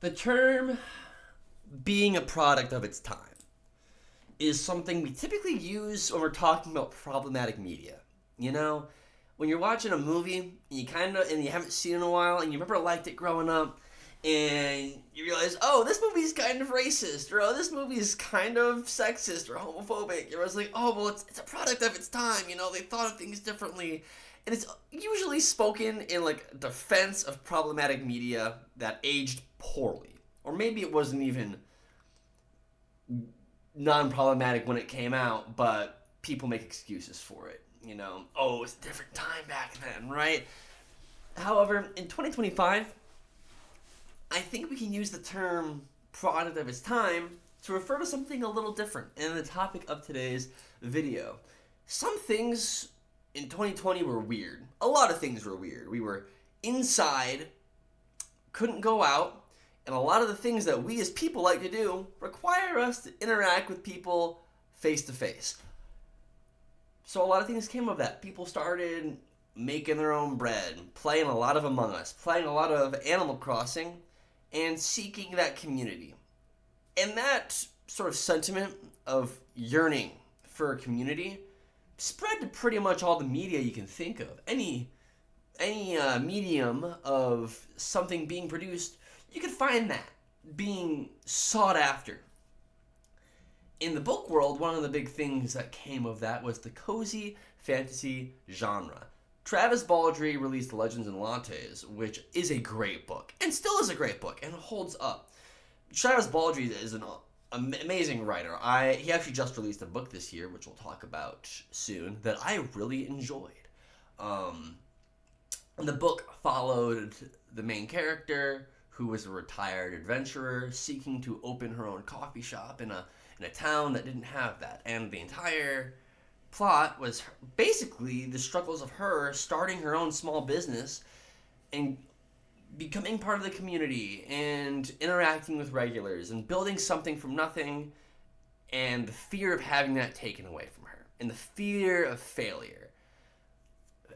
The term being a product of its time is something we typically use when we're talking about problematic media. You know, when you're watching a movie and you haven't seen it in a while and you remember liked it growing up and you realize, oh, this movie's kind of racist, or oh, this movie is kind of sexist or homophobic. You're always like, oh, well, it's a product of its time. They thought of things differently. And it's usually spoken in like defense of problematic media that aged poorly. Or maybe it wasn't even non-problematic when it came out, but people make excuses for it. Oh, it's a different time back then, right? However, in 2025, I think we can use the term product of its time to refer to something a little different in the topic of today's video. Some things in 2020 were weird. A lot of things were weird. We were inside, couldn't go out, and a lot of the things that we as people like to do require us to interact with people face to face. So a lot of things came of that. People started making their own bread, playing a lot of Among Us, playing a lot of Animal Crossing, and seeking that community. And that sort of sentiment of yearning for a community spread to pretty much all the media you can think of. Any medium of something being produced, you can find that being sought after. In the book world, one of the big things that came of that was the cozy fantasy genre. Travis Baldree released Legends and Lattes, which is a great book, and still is a great book, and holds up. Travis Baldree is an amazing writer. He actually just released a book this year, which we'll talk about soon, that I really enjoyed. The book followed the main character, who was a retired adventurer seeking to open her own coffee shop in a town that didn't have that, and the entire plot was basically the struggles of her starting her own small business and becoming part of the community and interacting with regulars and building something from nothing, and the fear of having that taken away from her and the fear of failure.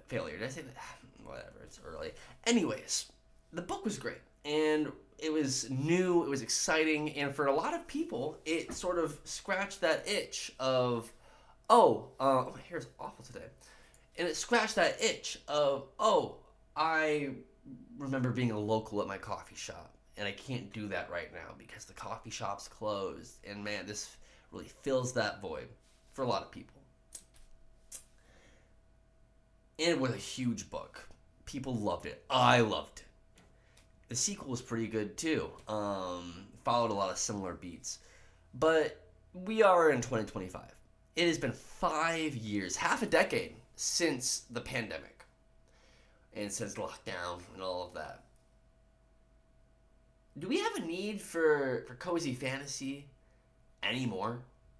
Did I say that? Whatever, it's early. Anyways, the book was great, and it was new, it was exciting, and for a lot of people it sort of scratched that itch of my hair's awful today. And it scratched that itch of, I remember being a local at my coffee shop, and I can't do that right now because the coffee shop's closed. And man, this really fills that void for a lot of people. And it was a huge book. People loved it. I loved it. The sequel was pretty good too. Followed a lot of similar beats. But we are in 2025. It has been 5 years, half a decade, since the pandemic. And since lockdown and all of that. Do we have a need for cozy fantasy anymore?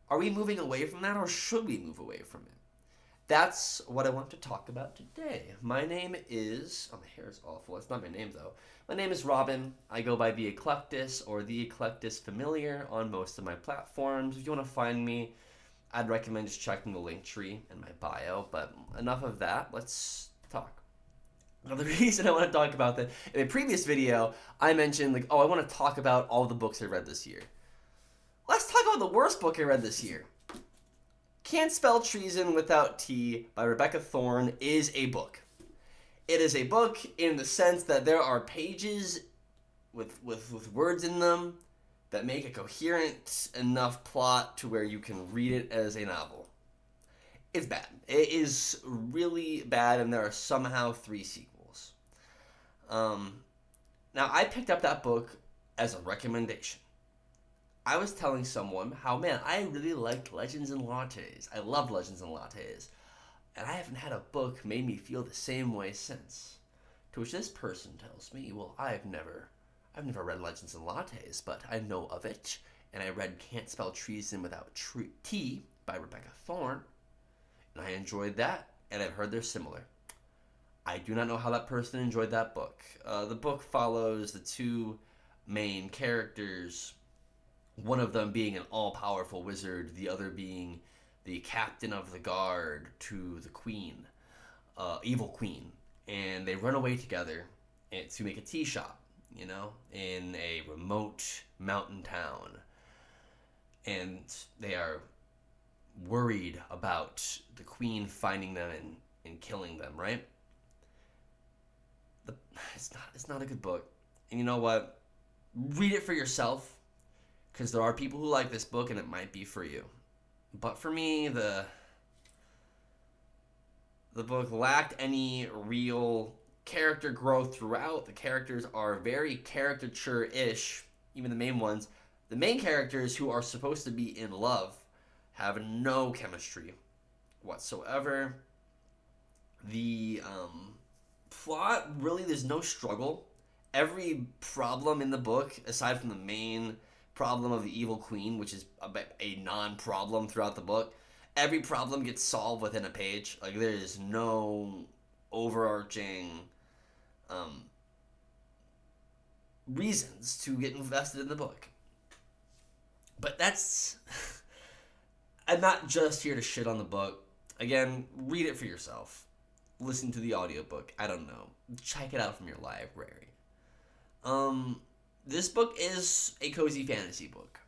Are we moving away from that, or should we move away from it? That's what I want to talk about today. My name is... Oh, my hair is awful. That's not my name, though. My name is Robin. I go by The Eclectus or The Eclectus Familiar on most of my platforms. If you want to find me, I'd recommend just checking the link tree in my bio. But enough of that. Let's talk. Now, the reason I want to talk about that, in a previous video, I mentioned, I want to talk about all the books I read this year. Let's talk about the worst book I read this year. Can't Spell Treason Without T by Rebecca Thorne is a book. It is a book in the sense that there are pages with words in them that make a coherent enough plot to where you can read it as a novel. It's bad. It is really bad, and there are somehow 3 sequels. Now, I picked up that book as a recommendation. I was telling someone how, man, I really liked Legends and Lattes. I loved Legends and Lattes. And I haven't had a book made me feel the same way since. To which this person tells me, well, I've never read Legends and Lattes, but I know of it. And I read Can't Spell Treason Without T by Rebecca Thorne. And I enjoyed that, and I've heard they're similar. I do not know how that person enjoyed that book. The book follows the 2 main characters, one of them being an all-powerful wizard, the other being the captain of the guard to the queen, evil queen. And they run away together to make a tea shop. in a remote mountain town. And they are worried about the queen finding them and killing them, right? The, it's not a good book. And you know what? Read it for yourself, because there are people who like this book and it might be for you. But for me, the book lacked any real character growth throughout. The characters are very caricature-ish, even the main ones. The main characters, who are supposed to be in love, have no chemistry whatsoever. The plot, really, there's no struggle. Every problem in the book, aside from the main problem of the evil queen, which is a non-problem throughout the book, every problem gets solved within a page. Like, there is no overarching reasons to get invested in the book. But that's... I'm not just here to shit on the book. Again, read it for yourself. Listen to the audiobook. I don't know. Check it out from your library. This book is a cozy fantasy book.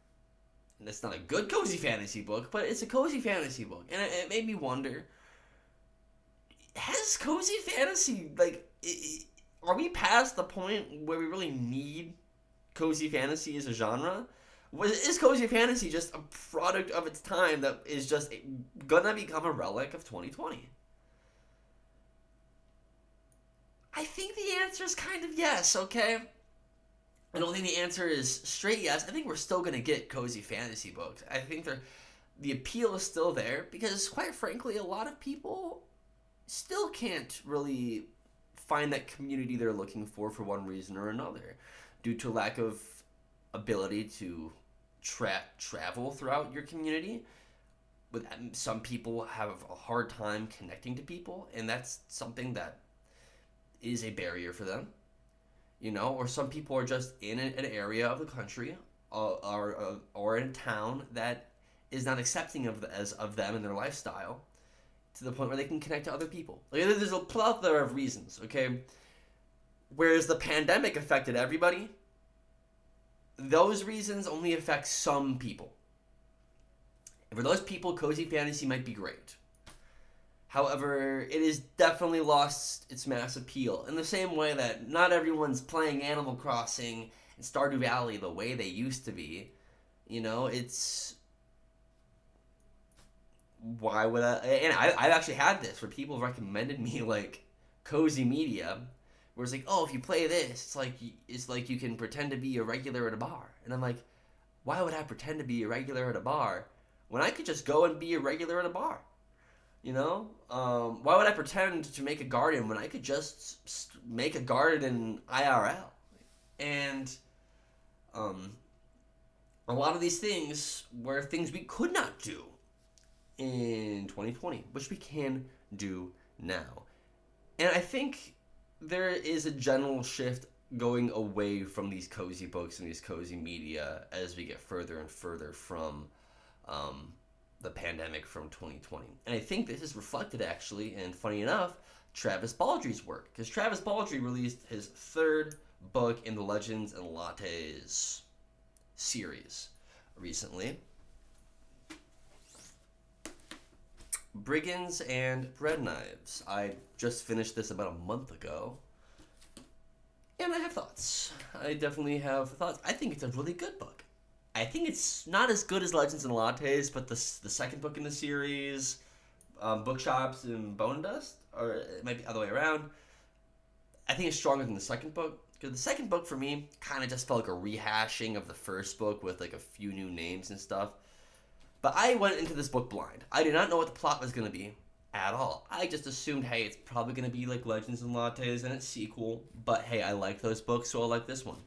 And it's not a good cozy fantasy book, but it's a cozy fantasy book. And it made me wonder, has cozy fantasy, are we past the point where we really need cozy fantasy as a genre? Is cozy fantasy just a product of its time that is just gonna become a relic of 2020? I think the answer is kind of yes, okay? I don't think the answer is straight yes. I think we're still gonna get cozy fantasy books. I think the appeal is still there, because quite frankly, a lot of people still can't really find that community they're looking for one reason or another, due to lack of ability to travel throughout your community. With some people have a hard time connecting to people, and that's something that is a barrier for them. Or some people are just in an area of the country or in a town that is not accepting of them and their lifestyle, to the point where they can connect to other people. There's a plethora of reasons, okay? Whereas the pandemic affected everybody, those reasons only affect some people. And for those people, cozy fantasy might be great. However, it has definitely lost its mass appeal, in the same way that not everyone's playing Animal Crossing and Stardew Valley the way they used to be. It's... Why would I... And I've actually had this, where people recommended me, cozy media, where it's like, oh, if you play this, it's like you can pretend to be a regular at a bar. And I'm like, why would I pretend to be a regular at a bar when I could just go and be a regular at a bar? Why would I pretend to make a garden when I could just make a garden IRL? And a lot of these things were things we could not do in 2020, which we can do now. And I think there is a general shift going away from these cozy books and these cozy media as we get further and further from the pandemic from 2020. And I think this is reflected, actually, and funny enough, Travis Baldry's work. Because Travis Baldry released his third book in the Legends and Lattes series recently. Brigands and Bread Knives. I just finished this about a month ago. And I have thoughts. I definitely have thoughts. I think it's a really good book. I think it's not as good as Legends and Lattes, but the second book in the series, Bookshops and Bone Dust, or it might be the other way around, I think it's stronger than the second book. Because the second book, for me, kind of just felt like a rehashing of the first book with a few new names and stuff. But I went into this book blind. I did not know what the plot was going to be at all. I just assumed, hey, it's probably going to be like Legends and Lattes and its sequel. But hey, I like those books, so I like this one.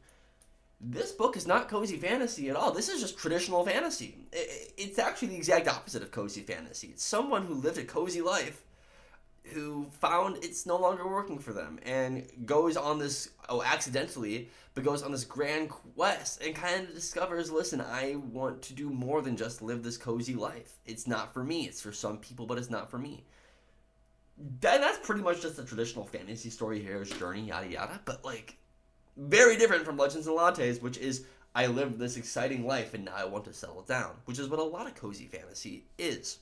This book is not cozy fantasy at all. This is just traditional fantasy. It's actually the exact opposite of cozy fantasy. It's someone who lived a cozy life who found it's no longer working for them and goes on this, accidentally, but goes on this grand quest and kind of discovers, listen, I want to do more than just live this cozy life. It's not for me. It's for some people, but it's not for me. That's pretty much just a traditional fantasy story, hero's journey, yada yada, but Very different from Legends and Lattes, which is I lived this exciting life and now I want to settle down, which is what a lot of cozy fantasy is.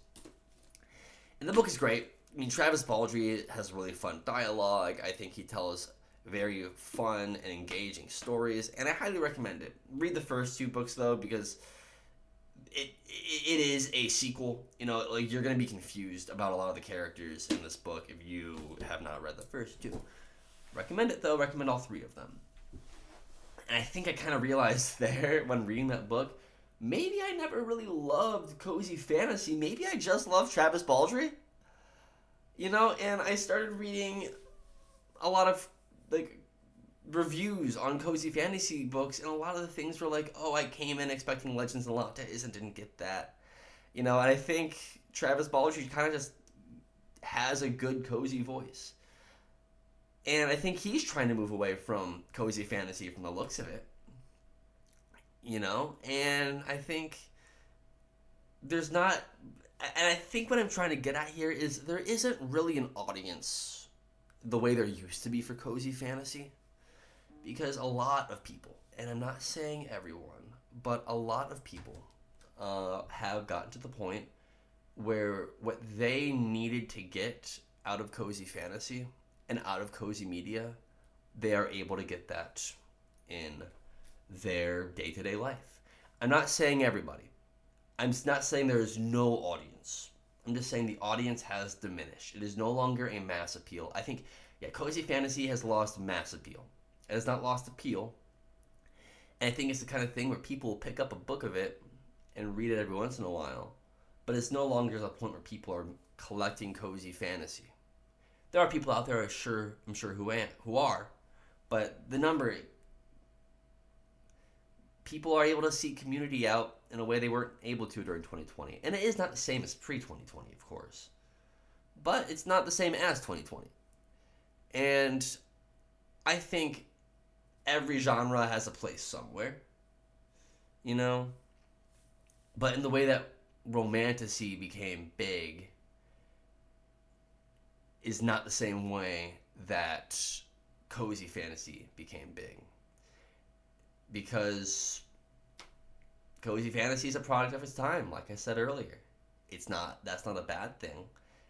And the book is great. I mean, Travis Baldree has really fun dialogue. I think he tells very fun and engaging stories, and I highly recommend it. Read the first two books though, because it is a sequel. You know, like you're gonna be confused about a lot of the characters in this book if you have not read the first two. Recommend it though. Recommend all three of them. And I think I kind of realized there when reading that book, maybe I never really loved cozy fantasy. Maybe I just loved Travis Baldree. You know, and I started reading a lot of like reviews on cozy fantasy books, and a lot of the things were like, oh, I came in expecting Legends and Lattes and didn't get that. You know, and I think Travis Baldree kind of just has a good cozy voice. And I think he's trying to move away from cozy fantasy from the looks of it. You know? And I think there's not... And I think what I'm trying to get at here is there isn't really an audience the way there used to be for cozy fantasy. Because a lot of people, and I'm not saying everyone, but a lot of people have gotten to the point where what they needed to get out of cozy fantasy and out of cozy media, they are able to get that in their day-to-day life. I'm not saying everybody. I'm not saying there is no audience. I'm just saying the audience has diminished. It is no longer a mass appeal. I think, cozy fantasy has lost mass appeal. It has not lost appeal. And I think it's the kind of thing where people will pick up a book of it and read it every once in a while. But it's no longer the point where people are collecting cozy fantasy. There are people out there, I'm sure who are. But the number... People are able to seek community out in a way they weren't able to during 2020. And it is not the same as pre-2020, of course. But it's not the same as 2020. And I think every genre has a place somewhere. You know? But in the way that romantasy became big is not the same way that cozy fantasy became big. Because cozy fantasy is a product of its time, like I said earlier. That's not a bad thing.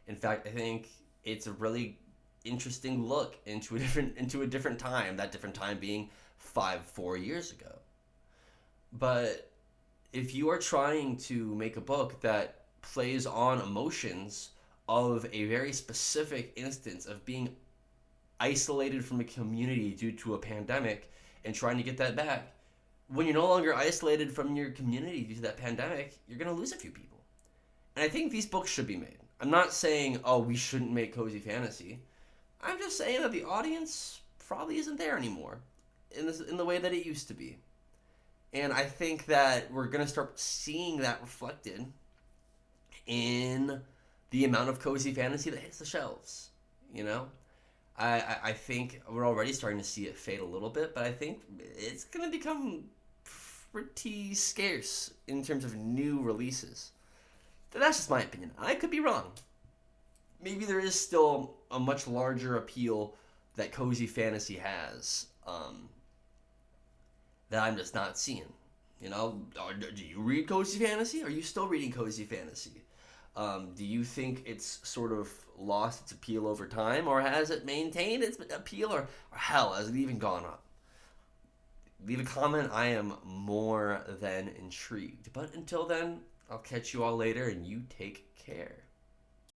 In fact, I think it's a really interesting look into a different time, that different time being 4 years ago. But if you are trying to make a book that plays on emotions of a very specific instance of being isolated from a community due to a pandemic and trying to get that back, when you're no longer isolated from your community due to that pandemic, you're going to lose a few people. And I think these books should be made. I'm not saying, oh, we shouldn't make cozy fantasy. I'm just saying that the audience probably isn't there anymore in the way that it used to be. And I think that we're going to start seeing that reflected in the amount of cozy fantasy that hits the shelves, you know? I think we're already starting to see it fade a little bit, but I think it's going to become pretty scarce in terms of new releases. But that's just my opinion. I could be wrong. Maybe there is still a much larger appeal that cozy fantasy has that I'm just not seeing. You know, do you read cozy fantasy? Are you still reading cozy fantasy? Do you think it's sort of lost its appeal over time, or has it maintained its appeal, or hell, has it even gone up? Leave a comment. I am more than intrigued. But until then, I'll catch you all later, and you take care.